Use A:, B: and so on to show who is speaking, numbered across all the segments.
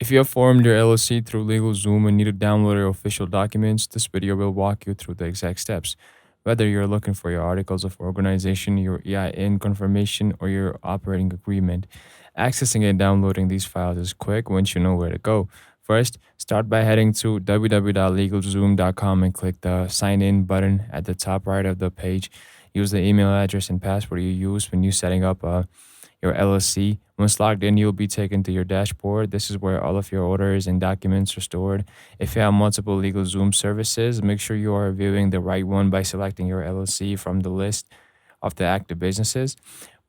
A: If you have formed your LLC through LegalZoom and need to download your official documents, this video will walk you through the exact steps. Whether you're looking for your articles of organization, your EIN confirmation, or your operating agreement, accessing and downloading these files is quick once you know where to go. First, start by heading to www.legalzoom.com and click the sign in button at the top right of the page. Use the email address and password you use when you're setting up your LLC. Once logged in, you'll be taken to your dashboard. This is where all of your orders and documents are stored. If you have multiple LegalZoom services, make sure you are viewing the right one by selecting your LLC from the list of the active businesses.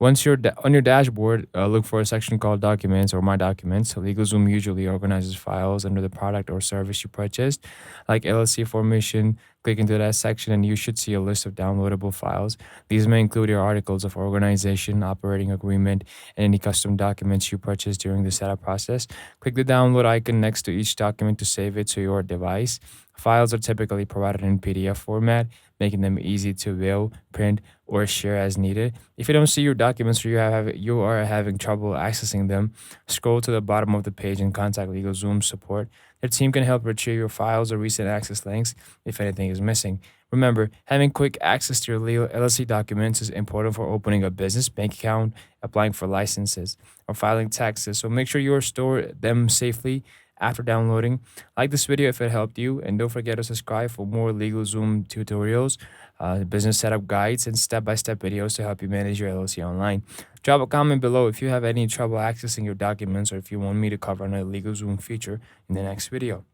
A: Once you're on your dashboard, look for a section called Documents or My Documents. LegalZoom usually organizes files under the product or service you purchased, like LLC formation. Click into that section and you should see a list of downloadable files. These may include your articles of organization, operating agreement, and any custom documents you purchased during the setup process. Click the download icon next to each document to save it to your device. Files are typically provided in PDF format, making them easy to view, print, or share as needed. If you don't see your documents or you are having trouble accessing them, scroll to the bottom of the page and contact LegalZoom support. Their team can help retrieve your files or recent access links if anything is missing. Remember, having quick access to your legal LLC documents is important for opening a business, bank account, applying for licenses, or filing taxes. So make sure you store them safely after downloading. Like this video if it helped you, and don't forget to subscribe for more LegalZoom tutorials, business setup guides, and step-by-step videos to help you manage your LLC online. Drop a comment below if you have any trouble accessing your documents or if you want me to cover another LegalZoom feature in the next video.